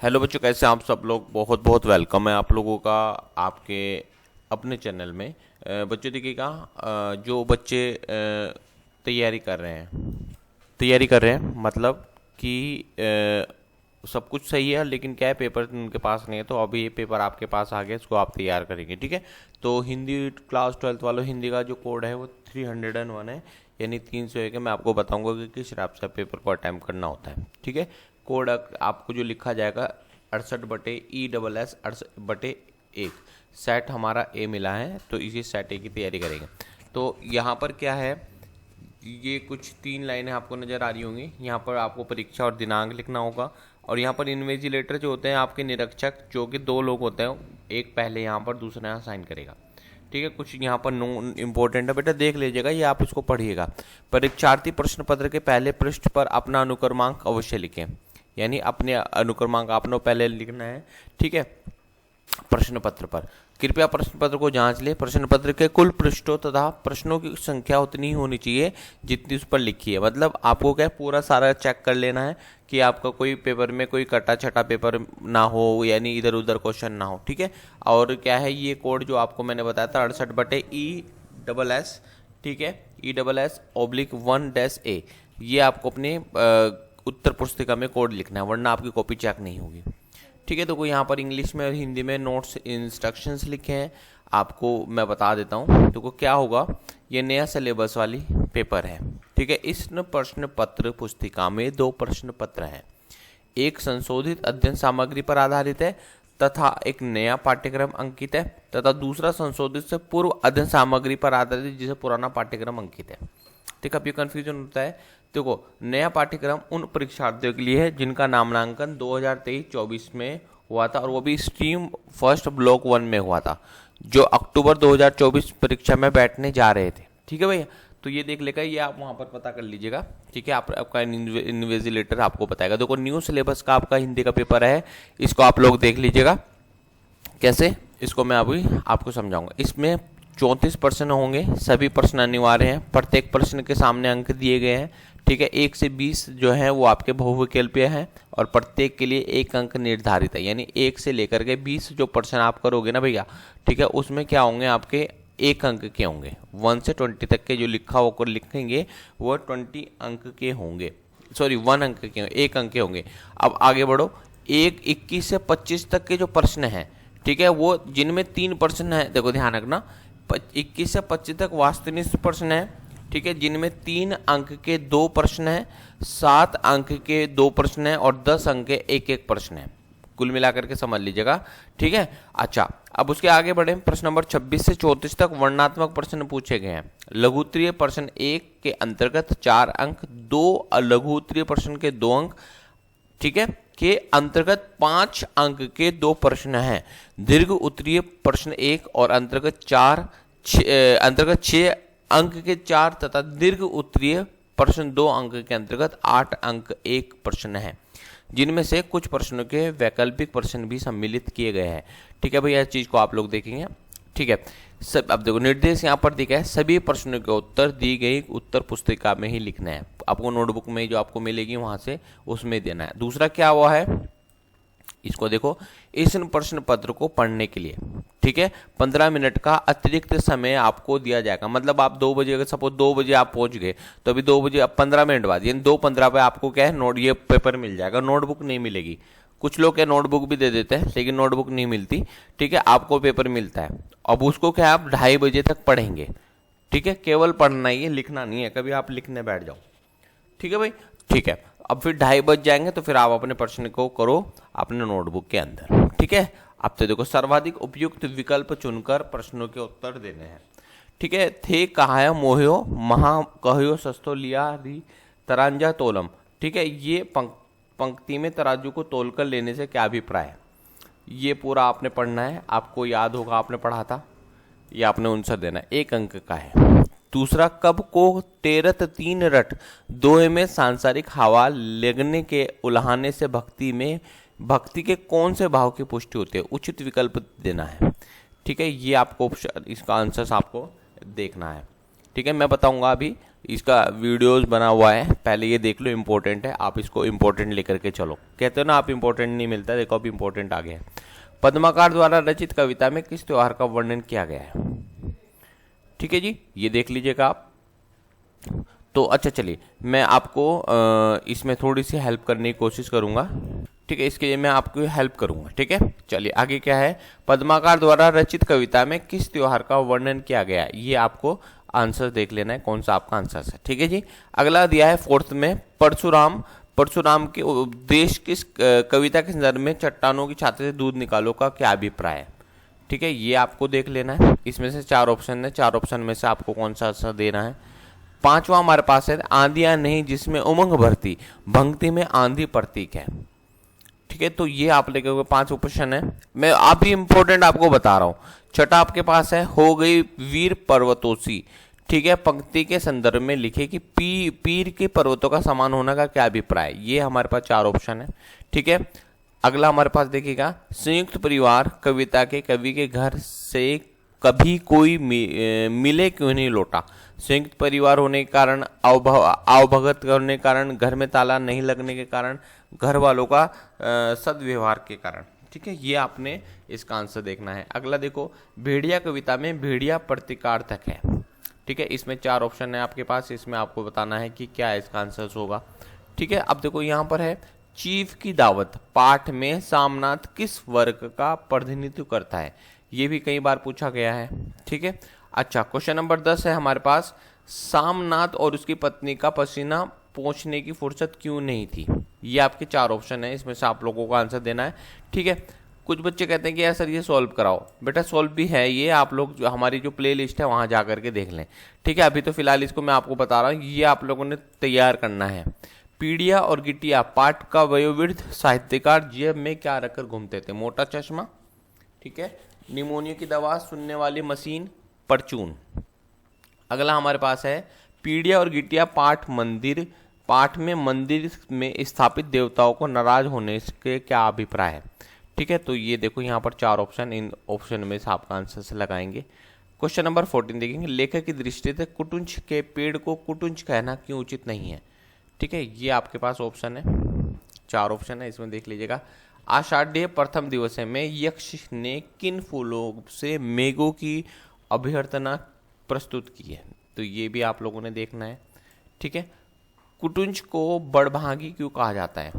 Hello बच्चों, कैसे हैं आप सब लोग। बहुत बहुत वेलकम है आप लोगों का आपके अपने चैनल में। बच्चों देखिएगा, जो बच्चे तैयारी कर रहे हैं मतलब कि सब कुछ सही है, लेकिन क्या है, पेपर उनके पास नहीं है। तो अभी ये पेपर आपके पास आ गया, इसको आप तैयार करेंगे, ठीक है। तो हिंदी क्लास 12th वालों, हिंदी का जो कोड है वो 301 है, यानी 301 है। मैं आपको बताऊंगा कि किस हिसाब से पेपर को अटैम्प्ट करना होता है, ठीक है। कोड आपको जो लिखा जाएगा 68/E+S 68/1 सेट हमारा ए मिला है, तो इसी सेट ए की तैयारी करेंगे। तो यहाँ पर क्या है, ये कुछ 3 लाइनें आपको नज़र आ रही होंगी। यहाँ पर आपको परीक्षा और दिनांक लिखना होगा, और यहाँ पर इन्विजिलेटर जो होते हैं आपके निरीक्षक, जो कि 2 लोग होते हैं, एक पहले यहाँ पर दूसरा यहाँ साइन करेगा, ठीक है। कुछ यहाँ पर नो इम्पोर्टेंट है, बेटा देख लीजिएगा, ये आप इसको पढ़िएगा। परीक्षार्थी प्रश्न पत्र के पहले पृष्ठ पर अपना अनुक्रमांक अवश्य लिखें, यानी अपने अनुक्रमांक आपने पहले लिखना है, ठीक है। प्रश्न पत्र पर कृपया प्रश्न पत्र को जांच ले। प्रश्न पत्र के कुल पृष्ठों तथा प्रश्नों की संख्या उतनी ही होनी चाहिए जितनी उस पर लिखी है। मतलब आपको क्या पूरा सारा चेक कर लेना है कि आपका कोई पेपर में कोई कटा छटा पेपर ना हो, यानी इधर उधर क्वेश्चन ना हो, ठीक है। और क्या है, ये कोड जो आपको मैंने बताया था 68/E+S, ठीक है, E+S/1-A, ये आपको अपने उत्तर पुस्तिका में कोड लिखना है, वरना आपकी कॉपी चेक नहीं होगी, ठीक है। तो कोई यहाँ पर इंग्लिश में और हिंदी में नोट्स इंस्ट्रक्शंस लिखे हैं, आपको मैं बता देता हूँ। तो क्या होगा, ये नया सिलेबस वाली पेपर है, ठीक है। इस प्रश्न पत्र पुस्तिका में 2 प्रश्न पत्र हैं, एक संशोधित अध्ययन सामग्री पर आधारित है तथा एक नया पाठ्यक्रम अंकित है, तथा दूसरा संशोधित से पूर्व अध्ययन सामग्री पर आधारित है, जिसे पुराना पाठ्यक्रम अंकित है, ठीक है। अब ये कन्फ्यूजन होता है। देखो, नया पाठ्यक्रम उन परीक्षार्थियों के लिए है जिनका नामांकन 2023-24 में हुआ था, और वो भी स्ट्रीम फर्स्ट ब्लॉक 1 में हुआ था, जो अक्टूबर 2024 परीक्षा में बैठने जा रहे थे, ठीक है भैया। तो ये देख लेगा, ये आप वहाँ पर पता कर लीजिएगा, ठीक है। आपका इन्विजिलेटर आपको बताएगा। देखो, न्यू सिलेबस का आपका हिंदी का पेपर है, इसको आप लोग देख लीजिएगा कैसे, इसको मैं अभी आपको समझाऊंगा। इसमें 34 प्रश्न होंगे, सभी प्रश्न अनिवार्य हैं, प्रत्येक प्रश्न के सामने अंक दिए गए हैं, ठीक है। 1 से 20 जो है वो आपके बहुविकल्पीय हैं, और प्रत्येक के लिए 1 अंक निर्धारित है, यानी 1 से लेकर के 20 जो प्रश्न आप करोगे ना भैया, ठीक है, उसमें क्या होंगे, आपके 1 अंक के होंगे। 1 से 20 तक के जो लिखा होकर लिखेंगे वो 20 अंक के होंगे, सॉरी 1 अंक के, 1 अंक के होंगे। अब आगे बढ़ो, 21 से 25 तक के जो प्रश्न हैं, ठीक है, वो जिनमें 3 प्रश्न है, देखो ध्यान रखना, 21 से 25 तक वास्तविक प्रश्न है, ठीक है, जिनमें 3 अंक के 2 प्रश्न हैं, 7 अंक के 2 प्रश्न हैं, और 10 अंक के 1-1 प्रश्न है, कुल मिलाकर के समझ लीजिएगा, ठीक है। अच्छा, अब उसके आगे बढ़े, प्रश्न नंबर 26 से 34 तक वर्णनात्मक प्रश्न पूछे गए हैं। लघुत्तरीय प्रश्न 1 के अंतर्गत 4 अंक, 2 लघुत्तरीय प्रश्न के 2 अंक, ठीक है, के अंतर्गत 5 अंक के 2 प्रश्न हैं। दीर्घ उत्तरीय प्रश्न 1 और अंतर्गत 6 अंक के 4 तथा दीर्घ उत्तरीय प्रश्न 2 अंक के अंतर्गत 8 अंक 1 प्रश्न है, जिनमें से कुछ प्रश्नों के वैकल्पिक प्रश्न भी सम्मिलित किए गए हैं, ठीक है भैया। इस चीज को आप लोग देखेंगे, ठीक है। सब अब देखो, निर्देश यहाँ पर दिखा है, सभी प्रश्नों के उत्तर दी गई उत्तर पुस्तिका में ही लिखना है, आपको नोटबुक में जो आपको मिलेगी वहां से उसमें देना है। दूसरा क्या हुआ है, इसको देखो, इस प्रश्न पत्र को पढ़ने के लिए, ठीक है, 15 मिनट का अतिरिक्त समय आपको दिया जाएगा। मतलब आप 2 बजे, अगर सपोज 2 बजे आप पहुंच गए, तो अभी 2 बजे, अब 15 मिनट बाद, यानी 2:15 पे आपको क्या है, नोट ये पेपर मिल जाएगा, नोटबुक नहीं मिलेगी। कुछ लोग क्या नोटबुक भी दे देते हैं, लेकिन नोटबुक नहीं मिलती, ठीक है, आपको पेपर मिलता है। अब उसको क्या आप 2:30 बजे तक पढ़ेंगे, ठीक है, केवल पढ़ना ही है, लिखना नहीं है, कभी आप लिखने बैठ जाओ, ठीक है भाई, ठीक है। अब फिर 2:30 बज जाएंगे, तो फिर आप अपने प्रश्न को करो अपने नोटबुक के अंदर, ठीक है। अब तो देखो, सर्वाधिक उपयुक्त विकल्प चुनकर प्रश्नों के उत्तर देने हैं, ठीक है। थे कहाय मोह्यो महा कहो सस्तो लिया री तरांजा तोलम, ठीक है। ये पंक्ति में तराजू को तोलकर लेने से क्या अभिप्राय है, ये पूरा आपने पढ़ना है, आपको याद होगा, आपने पढ़ा था, ये आपने आंसर देना है, 1 अंक का है। दूसरा, कब को तेरत 3 रट, दोहे में सांसारिक हवा लगने के उल्हाने से भक्ति के कौन से भाव की पुष्टि होती है, उचित विकल्प देना है, ठीक है। ये आपको इसका आंसर आपको देखना है, ठीक है। मैं बताऊंगा अभी, इसका वीडियोस बना हुआ है, पहले ये देख लो, इम्पोर्टेंट है, आप इसको इम्पोर्टेंट लेकर के चलो। कहते हो ना आप इम्पोर्टेंट नहीं मिलता, देखो अब इम्पोर्टेंट आ गया है। पद्माकर द्वारा रचित कविता में किस त्योहार का वर्णन किया गया है? ठीक है जी, ये देख लीजिएगा आप। तो अच्छा चलिए, मैं आपको इसमें थोड़ी सी हेल्प करने की कोशिश करूंगा। ठीक है, इसके लिए मैं आपको हेल्प करूंगा। ठीक है, चलिए आगे क्या है? पद्माकर द्वारा रचित कविता में किस त्योहार का वर्णन किया गया है? ये आपको आंसर देख लेना है, कौन सा आपका आंसर है। ठीक है जी, अगला दिया है 4th में, परशुराम के उपदेश किस कविता के संदर्भ में चट्टानों की छाती से दूध निकालो का क्या अभिप्राय है? ठीक है, ये आपको देख लेना है। इसमें से 4 ऑप्शन है, 4 ऑप्शन में से आपको कौन सा आंसर देना है। 5वां हमारे पास है, आंधियां नहीं जिसमें उमंग भरती, भंगती में आंधी प्रतीक है। ठीक है, तो ये आप लेके 5 ऑप्शन है, मैं आप ही इंपॉर्टेंट आपको बता रहा हूं। छठा आपके पास है, हो गई वीर पर्वतोसी। ठीक है, पंक्ति के संदर्भ में लिखे कि पीर के पर्वतों का समान होने का क्या अभिप्राय है? ये हमारे पास 4 ऑप्शन है। ठीक है, अगला हमारे पास देखिएगा, संयुक्त परिवार कविता के कवि के घर से कभी कोई मिले क्यों नहीं लौटा? संयुक्त परिवार होने के कारण, आवभगत करने के कारण, घर में ताला नहीं लगने के कारण, घर वालों का सदव्यवहार के कारण। ठीक है, ये आपने इसका आंसर देखना है। अगला देखो, भेड़िया कविता में भेड़िया प्रतीकार्थक है। ठीक है, इसमें 4 ऑप्शन है आपके पास, इसमें आपको बताना है कि क्या इसका आंसर होगा। ठीक है, अब देखो यहाँ पर है, चीफ की दावत पाठ में सामनाथ किस वर्ग का प्रतिनिधित्व करता है? ये भी कई बार पूछा गया है। ठीक है, अच्छा क्वेश्चन नंबर 10 है हमारे पास, सामनाथ और उसकी पत्नी का पसीना पोंछने की फुर्सत क्यों नहीं थी? ये आपके 4 ऑप्शन है, इसमें से आप लोगों को आंसर देना है। ठीक है, कुछ बच्चे कहते हैं कि यार सर ये सॉल्व कराओ, बेटा सॉल्व भी है ये, आप लोग जो हमारी जो प्ले लिस्ट है वहां जा करके देख लें। ठीक है, अभी तो फिलहाल इसको मैं आपको बता रहा हूँ, ये आप लोगों ने तैयार करना है। पीड़िया और गिटिया पाठ का वयोवृद्ध साहित्यकार जेब में क्या रखकर घूमते थे? मोटा चश्मा। ठीक है, निमोनिया की दवा, सुनने वाली मशीन, परचून। अगला हमारे पास है, पीड़िया और गिटिया पाठ में मंदिर में स्थापित देवताओं को नाराज होने के क्या अभिप्राय है? ठीक है, तो ये देखो यहाँ पर 4 ऑप्शन, इन ऑप्शन में से आपका आंसर से लगाएंगे। क्वेश्चन नंबर 14 देखेंगे, लेखक की दृष्टि से कुटुंच के पेड़ को कुटुंच कहना क्यों उचित नहीं है? ठीक है, ये आपके पास ऑप्शन है, 4 ऑप्शन है, इसमें देख लीजिएगा। आषाढ़ प्रथम दिवस में यक्ष ने किन फूलों से मेघों की अभ्यर्थना प्रस्तुत की है? तो ये भी आप लोगों ने देखना है। ठीक है, कुटुंच को बड़भागी क्यों कहा जाता है?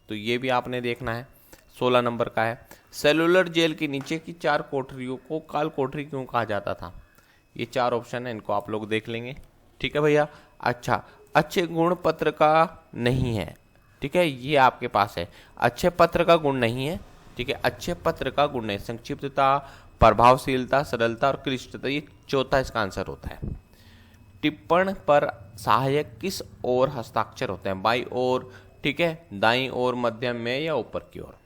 तो ये भी आपने देखना है। 16 नंबर का है, सेलुलर जेल के नीचे की 4 कोठरियों को काल कोठरी क्यों कहा जाता था? ये 4 ऑप्शन है, इनको आप लोग देख लेंगे। ठीक है भैया, अच्छा अच्छे गुण पत्र का नहीं है। ठीक है, ये आपके पास है, अच्छे पत्र का गुण नहीं है। ठीक है, अच्छे पत्र का गुण नहीं, संक्षिप्तता, प्रभावशीलता, सरलता और क्लिष्टता, ये चौथा इसका आंसर होता है। टिप्पण पर सहायक किस ओर हस्ताक्षर होते हैं? बाई ओर, ठीक है, दाई ओर, मध्यम में या ऊपर की ओर?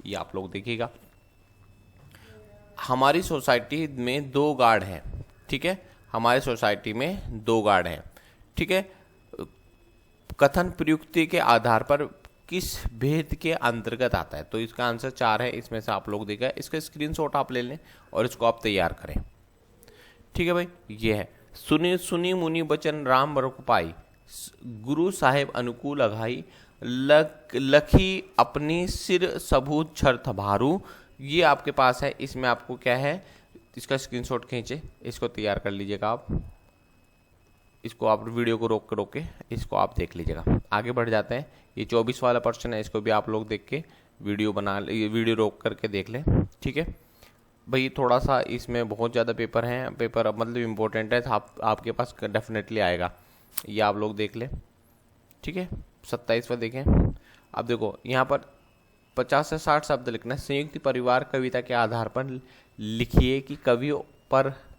ये आप लोग देखिएगा। हमारी सोसाइटी में 2 गार्ड हैं। ठीक है, हमारे सोसाइटी में 2 गार्ड हैं। ठीक है, कथन प्रयुक्ति के आधार पर किस भेद के अंतर्गत आता है? तो इसका आंसर 4 है, इसमें से आप लोग देखा, इसका स्क्रीनशॉट आप ले लें और इसको आप तैयार करें। ठीक है भाई, ये है, सुनी सुनी मुनि बचन राम रघुपाई, गुरु साहेब अनुकूल अघाई, लखी अपनी सिर सबूत छर्थ भारू। ये आपके पास है, इसमें आपको क्या है, इसका स्क्रीनशॉट खींचे, इसको तैयार कर लीजिएगा आप। इसको आप वीडियो को रोक के इसको आप देख लीजिएगा। आगे बढ़ जाते हैं, ये 24 वाला पर्सन है, इसको भी आप लोग देख के वीडियो रोक करके देख लें। ठीक है भाई, थोड़ा सा इसमें बहुत ज़्यादा पेपर हैं, पेपर मतलब इम्पोर्टेंट है, आपके पास डेफिनेटली आएगा, ये आप लोग देख लें। ठीक है, 27वां देखें। अब देखो यहाँ पर 50 से 60 शब्द लिखना है। संयुक्त परिवार कविता के आधार पर लिखिए कि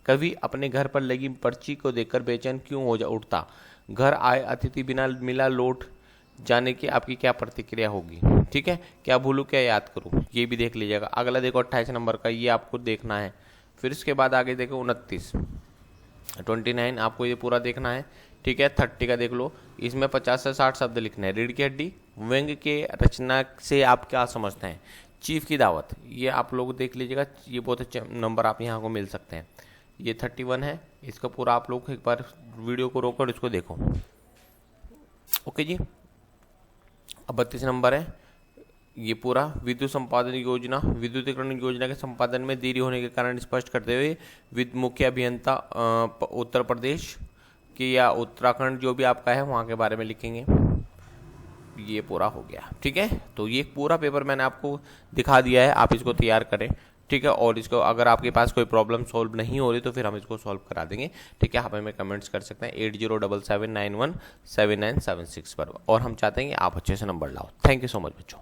कवि अपने घर पर लगी पर्ची को देखकर बेचैन क्यों हो उठता? घर आए अतिथि बिना मिला लौट जाने की आपकी क्या प्रतिक्रिया होगी? ठीक है, क्या भूलूं क्या याद करूं? ये भी देख लीजिएगा। अगला देखो 28 नंबर का, ये आपको देखना है। फिर इसके बाद आगे देखो 29 आपको ये पूरा देखना है। ठीक है, 30 का देख लो, इसमें 50 से 60 शब्द लिखने हैं। रीढ़ की हड्डी, व्यंग के रचना से आप क्या समझते हैं? चीफ की दावत, ये आप लोग देख लीजिएगा, ये बहुत अच्छे नंबर आप यहाँ को मिल सकते हैं। ये 31 है, इसका पूरा आप लोग एक बार वीडियो को रोककर इसको देखो। ओके जी। अब 32 नंबर है, ये पूरा विद्युत संपादन योजना, विद्युतीकरण योजना के संपादन में देरी होने के कारण स्पष्ट करते हुए विद्युत मुख्य अभियंता उत्तर प्रदेश के या उत्तराखंड जो भी आपका है वहाँ के बारे में लिखेंगे। ये पूरा हो गया, ठीक है। तो ये पूरा पेपर मैंने आपको दिखा दिया है, आप इसको तैयार करें, ठीक है। और इसको अगर आपके पास कोई प्रॉब्लम सॉल्व नहीं हो रही तो फिर हम इसको सॉल्व करा देंगे, ठीक है। आप हमें कमेंट्स कर सकते हैं 8077917976 पर, और हम चाहते हैं कि आप अच्छे से नंबर लाओ। थैंक यू सो मच बच्चों।